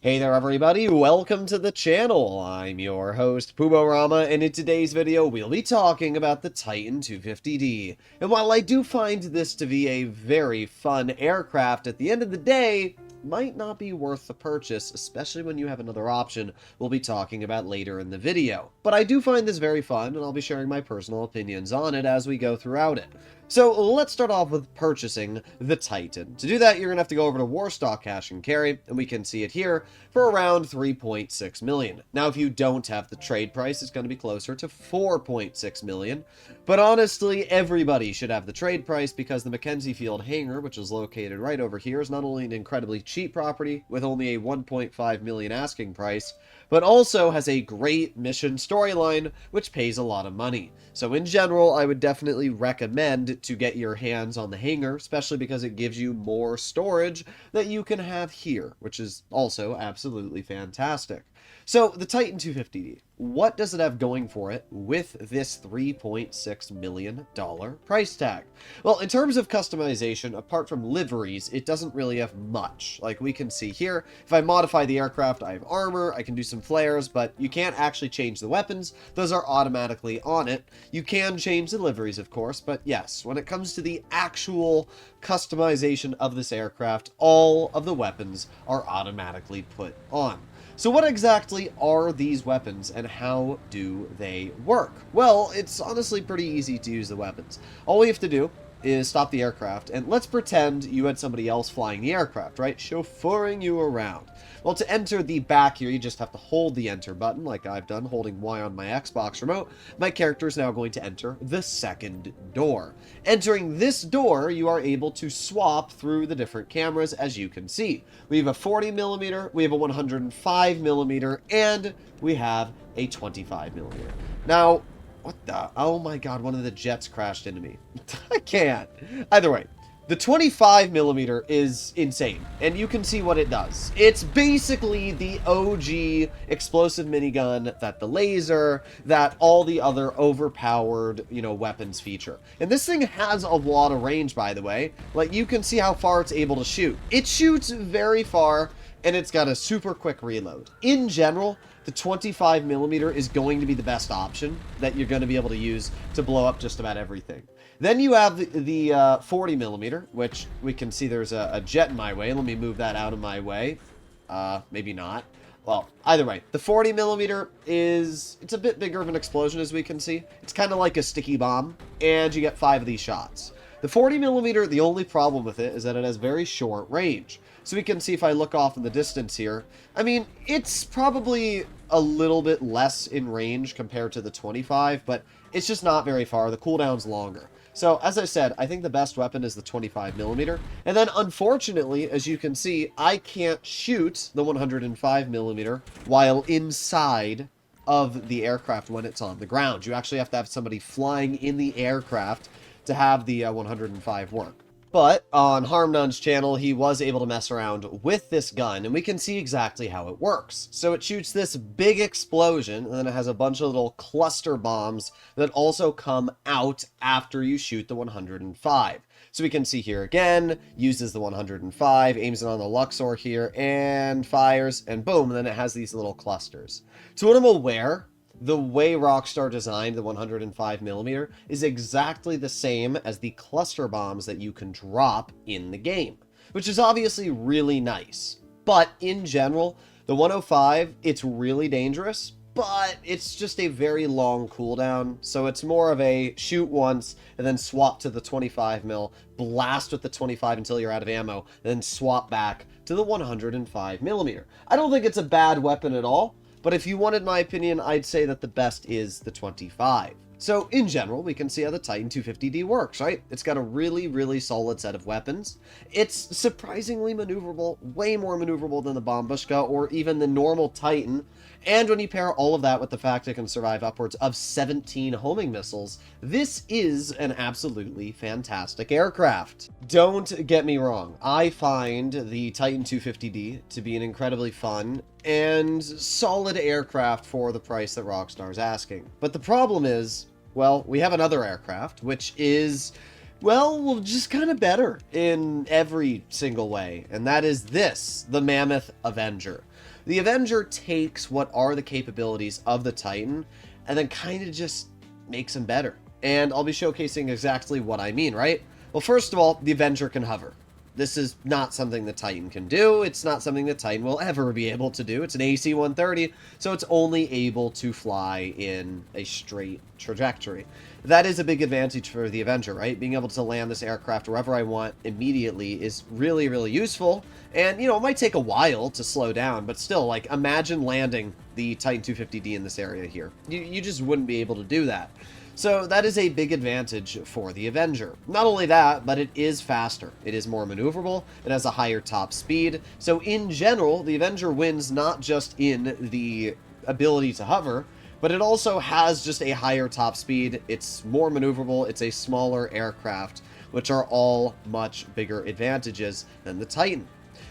Hey there everybody, welcome to the channel. I'm your host, Rama, and in today's video we'll be talking about the Titan 250D. And while I do find this to be a very fun aircraft, at the end of the day, might not be worth the purchase, especially when you have another option we'll be talking about later in the video. But I do find this very fun, and I'll be sharing my personal opinions on it as we go throughout it. So let's start off with purchasing the Titan. To do that, you're going to have to go over to Warstock Cash and Carry, and we can see it here for around 3.6 million. Now, if you don't have the trade price, it's going to be closer to 4.6 million. But honestly, everybody should have the trade price because the Mackenzie Field hangar, which is located right over here, is not only an incredibly cheap property with only a 1.5 million asking price, but also has a great mission storyline, which pays a lot of money. So in general, I would definitely recommend to get your hands on the hangar, especially because it gives you more storage that you can have here, which is also absolutely fantastic. So the Titan 250D, what does it have going for it with this $3.6 million price tag? Well, in terms of customization, apart from liveries, it doesn't really have much. Like we can see here, if I modify the aircraft, I have armor, I can do some flares, but you can't actually change the weapons. Those are automatically on it. You can change the liveries, of course, but yes, when it comes to the actual customization of this aircraft, all of the weapons are automatically put on. So what exactly are these weapons and how do they work? Well, it's honestly pretty easy to use the weapons. All we have to do is stop the aircraft, and let's pretend you had somebody else flying the aircraft, right? Chauffeuring you around. Well, to enter the back here, you just have to hold the enter button, like I've done, holding Y on my Xbox remote. My character is now going to enter the second door. Entering this door, you are able to swap through the different cameras, as you can see. We have a 40mm, we have a 105mm, and we have a 25mm. Now, what the? Oh my god, one of the jets crashed into me. I can't. Either way, the 25mm is insane, and you can see what it does. It's basically the OG explosive minigun that the laser, that all the other overpowered, weapons feature. And this thing has a lot of range, by the way. Like, you can see how far it's able to shoot. It shoots very far, and it's got a super quick reload. In general, the 25mm is going to be the best option that you're going to be able to use to blow up just about everything. Then you have the 40mm, which we can see there's a jet in my way. Let me move that out of my way. Maybe not. Well, either way, the 40mm it's a bit bigger of an explosion, as we can see. It's kind of like a sticky bomb, and you get 5 of these shots. The 40mm, the only problem with it is that it has very short range. So we can see if I look off in the distance here, I mean, it's probably a little bit less in range compared to the 25, but it's just not very far. The cooldown's longer. So, as I said, I think the best weapon is the 25mm. And then, unfortunately, as you can see, I can't shoot the 105mm while inside of the aircraft when it's on the ground. You actually have to have somebody flying in the aircraft to have the 105 work. But on HarmNone's channel, he was able to mess around with this gun, and we can see exactly how it works. So it shoots this big explosion, and then it has a bunch of little cluster bombs that also come out after you shoot the 105. So we can see here again, uses the 105, aims it on the Luxor here, and fires, and boom, and then it has these little clusters. To what I'm aware, the way Rockstar designed the 105mm is exactly the same as the cluster bombs that you can drop in the game, which is obviously really nice. But in general, the 105, it's really dangerous, but it's just a very long cooldown, so it's more of a shoot once and then swap to the 25mm, blast with the 25 until you're out of ammo, then swap back to the 105mm. I don't think it's a bad weapon at all. But if you wanted my opinion, I'd say that the best is the 25. So in general, we can see how the Titan 250D works, right? It's got a really, really solid set of weapons. It's surprisingly maneuverable, way more maneuverable than the Bombushka or even the normal Titan. And when you pair all of that with the fact it can survive upwards of 17 homing missiles, this is an absolutely fantastic aircraft. Don't get me wrong, I find the Titan 250D to be an incredibly fun and solid aircraft for the price that Rockstar's asking. But the problem is, well, we have another aircraft, which is, well, just kind of better in every single way, and that is this, the Mammoth Avenger. The Avenger takes what are the capabilities of the Titan and then kind of just makes them better. And I'll be showcasing exactly what I mean, right? Well, first of all, the Avenger can hover. This is not something the Titan can do. It's not something the Titan will ever be able to do. It's an AC-130, so it's only able to fly in a straight trajectory. That is a big advantage for the Avenger, right? Being able to land this aircraft wherever I want immediately is really, really useful. And, you know, it might take a while to slow down, but still, like, imagine landing the Titan 250D in this area here. You just wouldn't be able to do that. So that is a big advantage for the Avenger. Not only that, but it is faster. It is more maneuverable. It has a higher top speed. So in general, the Avenger wins not just in the ability to hover, but it also has just a higher top speed. It's more maneuverable. It's a smaller aircraft, which are all much bigger advantages than the Titan.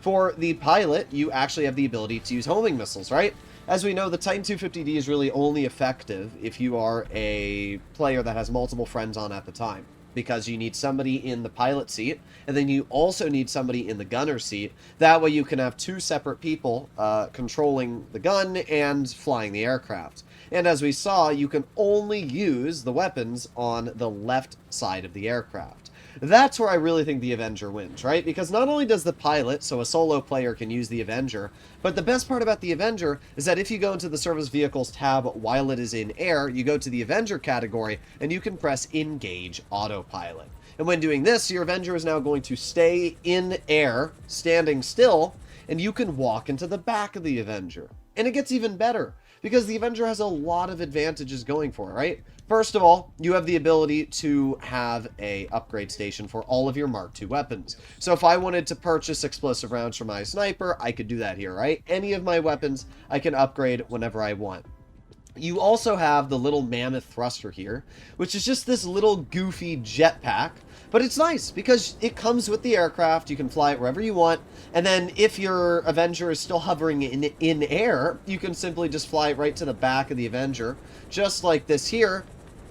For the pilot, you actually have the ability to use homing missiles, right? As we know, the Titan 250D is really only effective if you are a player that has multiple friends on at the time, because you need somebody in the pilot seat, and then you also need somebody in the gunner seat. That way you can have two separate people controlling the gun and flying the aircraft. And as we saw, you can only use the weapons on the left side of the aircraft. That's where I really think the Avenger wins, right? Because not only does the pilot, so a solo player can use the Avenger, but the best part about the Avenger is that if you go into the Service Vehicles tab while it is in air, you go to the Avenger category, and you can press Engage Autopilot. And when doing this, your Avenger is now going to stay in air, standing still, and you can walk into the back of the Avenger. And it gets even better, because the Avenger has a lot of advantages going for it, right? First of all, you have the ability to have a upgrade station for all of your Mark II weapons. So if I wanted to purchase explosive rounds for my sniper, I could do that here, right? Any of my weapons, I can upgrade whenever I want. You also have the little mammoth thruster here, which is just this little goofy jetpack, but it's nice because it comes with the aircraft. You can fly it wherever you want, and then if your Avenger is still hovering in air, you can simply just fly it right to the back of the Avenger, just like this here.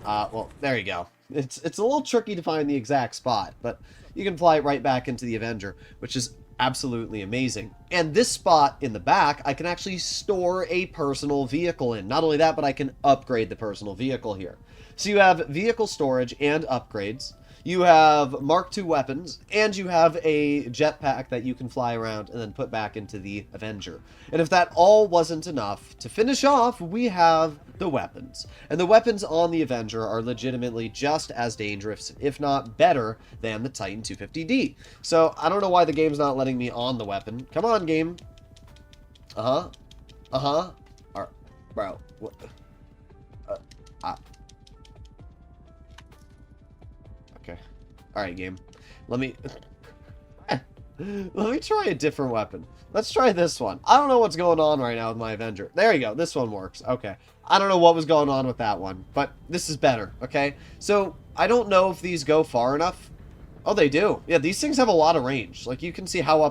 Well, there you go. It's a little tricky to find the exact spot, but you can fly it right back into the Avenger, which is absolutely amazing. And this spot in the back, I can actually store a personal vehicle in. Not only that, but I can upgrade the personal vehicle here. So you have vehicle storage and upgrades. You have Mark II weapons, and you have a jetpack that you can fly around and then put back into the Avenger. And if that all wasn't enough, to finish off, we have the weapons. And the weapons on the Avenger are legitimately just as dangerous, if not better, than the Titan 250D. So, I don't know why the game's not letting me on the weapon. Come on, game. Alright, bro. What? Okay. Alright, game. Let me try a different weapon. Let's try this one. I don't know what's going on right now with my Avenger. There you go. This one works. Okay. I don't know what was going on with that one, but this is better, okay? So, I don't know if these go far enough. Oh, they do. Yeah, these things have a lot of range. Like, you can see how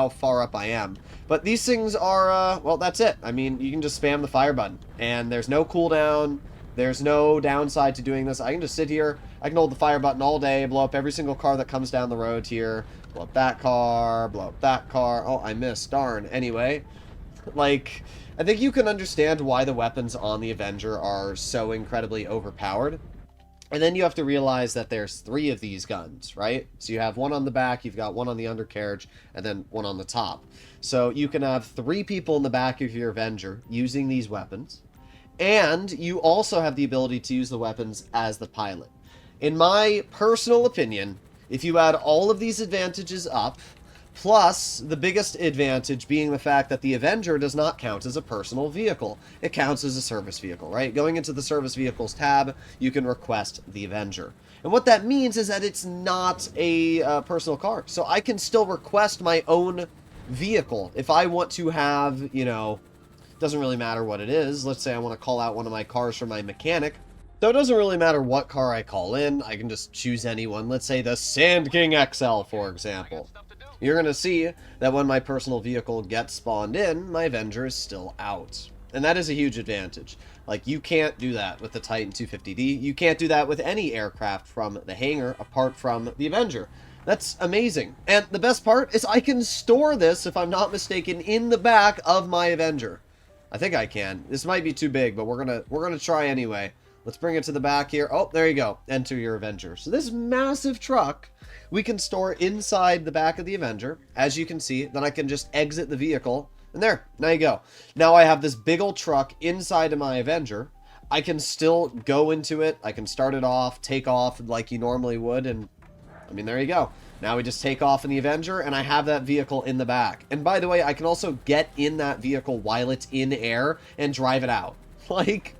far up I am. But these things are, well, that's it. I mean, you can just spam the fire button, and there's no cooldown. There's no downside to doing this. I can just sit here. I can hold the fire button all day, blow up every single car that comes down the road here. Blow up that car, blow up that car. Oh, I missed. Darn. Anyway, like, I think you can understand why the weapons on the Avenger are so incredibly overpowered. And then you have to realize that there's 3 of these guns, right? So you have one on the back, you've got one on the undercarriage, and then one on the top. So you can have 3 people in the back of your Avenger using these weapons. And you also have the ability to use the weapons as the pilot. In my personal opinion, if you add all of these advantages up, plus the biggest advantage being the fact that the Avenger does not count as a personal vehicle. It counts as a service vehicle, right? Going into the service vehicles tab, you can request the Avenger. And what that means is that it's not a personal car. So I can still request my own vehicle. If I want to have, you know, doesn't really matter what it is. Let's say I want to call out one of my cars for my mechanic. So it doesn't really matter what car I call in. I can just choose anyone. Let's say the Sand King XL, for example. You're going to see that when my personal vehicle gets spawned in, my Avenger is still out. And that is a huge advantage. Like, you can't do that with the Titan 250D. You can't do that with any aircraft from the hangar apart from the Avenger. That's amazing. And the best part is I can store this, if I'm not mistaken, in the back of my Avenger. I think I can. This might be too big, but we're gonna try anyway. Let's bring it to the back here. Oh, there you go. Enter your Avenger. So this massive truck we can store inside the back of the Avenger. As you can see, then I can just exit the vehicle. And there you go. Now I have this big old truck inside of my Avenger. I can still go into it. I can start it off, take off like you normally would, and I mean, there you go. Now we just take off in the Avenger, and I have that vehicle in the back. And by the way, I can also get in that vehicle while it's in air and drive it out. Like,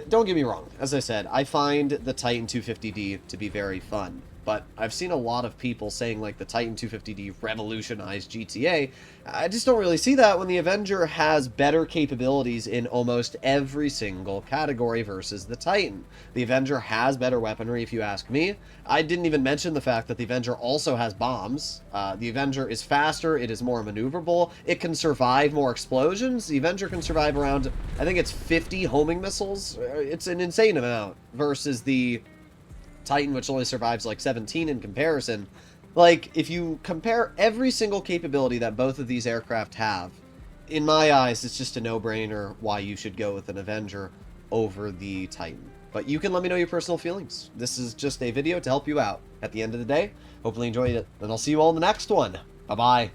don't get me wrong. As I said, I find the Titan 250D to be very fun. But I've seen a lot of people saying, like, the Titan 250D revolutionized GTA. I just don't really see that when the Avenger has better capabilities in almost every single category versus the Titan. The Avenger has better weaponry, if you ask me. I didn't even mention the fact that the Avenger also has bombs. The Avenger is faster, it is more maneuverable, it can survive more explosions. The Avenger can survive around, I think it's 50 homing missiles. It's an insane amount versus the Titan, which only survives like 17 in comparison. Like, if you compare every single capability that both of these aircraft have, in my eyes, it's just a no-brainer why you should go with an Avenger over the Titan. But you can let me know your personal feelings. This is just a video to help you out. At the end of the day, hopefully you enjoyed it, and I'll see you all in the next one. Bye-bye.